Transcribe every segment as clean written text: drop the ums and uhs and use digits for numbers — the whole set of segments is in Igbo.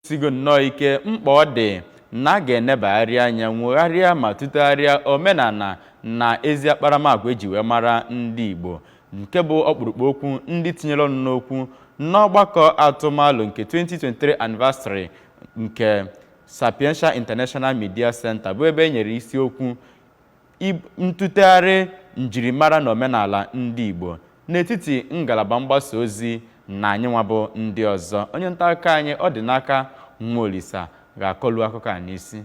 sigo nnọọ ike mkpa ọ dị na a ga-enebagharị anya nwegharịa ma tụtegharịa omenala na ezi akparamagwa eji wee mara ndị Igbo nke bụ ọkpụrụkpụ okwu ndị tinyere ọnụ n'okwu n'ọgbakọ atụmalụ nke 2023 anniversary nke Sapientia International Media Center bụ ebe e nyere isiokwu ntụtegharị njirimara na omenala ndị Igbo n'etiti ngalaba mgbasa ozi na anyị nwa bụ ndị ọzọ. Onye nta akụkọ anyị ọ dị n'aka Nwaolisa ga-akọlu akụkọ a n'isi.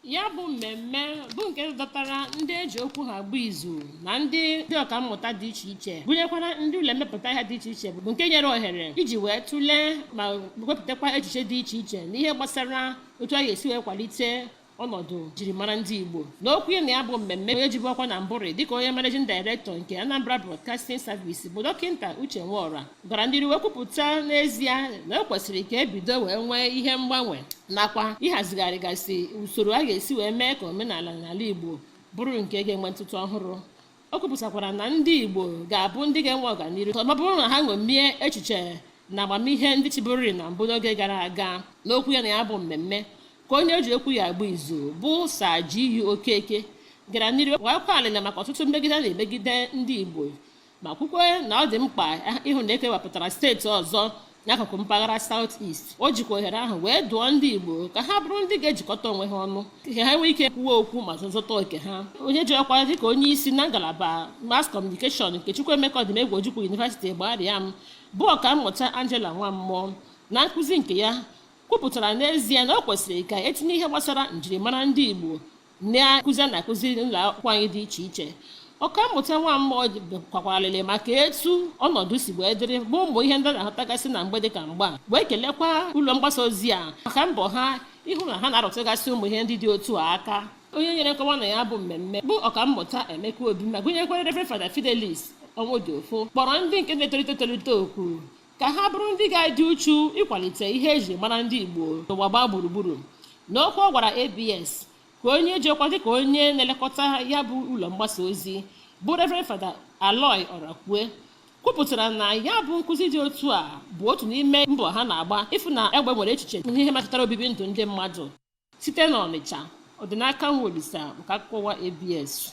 Ya bụ mmemme bụ nke dọtara ndị eji okwu ha agba izu na ndị ọka mmụta dị iche iche gụnyekwara ndị ụlọ mmepụta ihe dị iche iche bụ nke nyere ohere iji wee tụlee ma wepụtakwa echiche dị iche iche n'ihe gbasara otu a ga-esi wee kwalite ọnọdụ jirimara ndị Igbo. N'okwu na ya bụ mmemme onye jibu ọkwa na Mbụrị dịka onye managing director nke Anambra Broadcasting Service bụ dọkịnta Uche Nwaọra gara ndị wee kwupụta n'ezie na o kwesịrị ka ebido wee nwee ihe mgbanwe nakwa ịhazigharịgasị usoro a ga-esi wee mee ka omenala n'ala Igbo bụrụ nke ga-enwe ntụtụ ọhụrụ. O kwupụtakwara na ndị Igbo ga-abụ ndị ga-enwe ọganihu ma ọ bụrụ na ha ṅomie echiche na amamihe ndị chịbụrịrị na mbụ n'oge gara aga. N'okwu ya na ya bụ mmemme ka onye eji okwu ya agba izu bụ Saji Okeke gara n'iru wakwa alịla maka ọtụtụ mmegide na-emegide ndị Igbo ma kwukwe na ọ dị mkpa ịhụ na ekewapụtara steeti ọzọ n'akụkụ mpaghara South East. O jikwa ohere ahụ wee dụọ ndị Igbo ka ha bụrụ ndị ga-ejikọta onwe ha ọnụ ka ha nwee ike kwuo okwu ma zụta oke ha. Onye ji ọkwa dịka onye isi na ngalaba Mass Communication nke Chukwuemeka Odimegwu Ojukwu University Gbariam bụ ọkammụta Angela Nwammụọ na nkụzi nke ya kwupụtara n'ezie na o kwesịrị ka etinye ihe gbasara njirimara ndị Igbo na-akụzi n'ụlọ akwụkwọ anyị dị iche iche. Ọkammụta Nwammụọ kwakwaralịrị maka etu ọnọdụ si wee dịrị bụ ụmụ ihe ndị na-ahụtagasị na mgbede ka mgba wee kelekwa ụlọ mgbasa ozi a maka mbọ ha ịhụ na ha na-arụtụgasị ụmụ ihe ndị dị otu a aka. Onye nyere nkọwa na ya bụ mmemme bụ ọkammụta Emeka Obi ma gụnyekwara Reverend Fada Fidelis Onwodiofo kpọrọ ndị nke na-etolite okwu ka ha bụrụ ndị ga-adị uchu ịkwalite ihe eji mara ndị Igbo n'ụwa gbaa gburugburu. N'okwu ọ gwara ABS ka onye ji ọkwa dịka onye na-elekọta ya bụ ụlọ mgbasa ozi bụ Reverend Fada Aloy Orakwue kwupụtara na ya bụ nkụzi dị otu a bụ otu n'ime mbọ ha na-agba ịfụ na egbe nwere echiche n'ihe metụtara obibi ndụ ndị mmadụ. Site n'Ọnịcha, ọ dị n'aka Nwaolisa maka akụkọ ABS.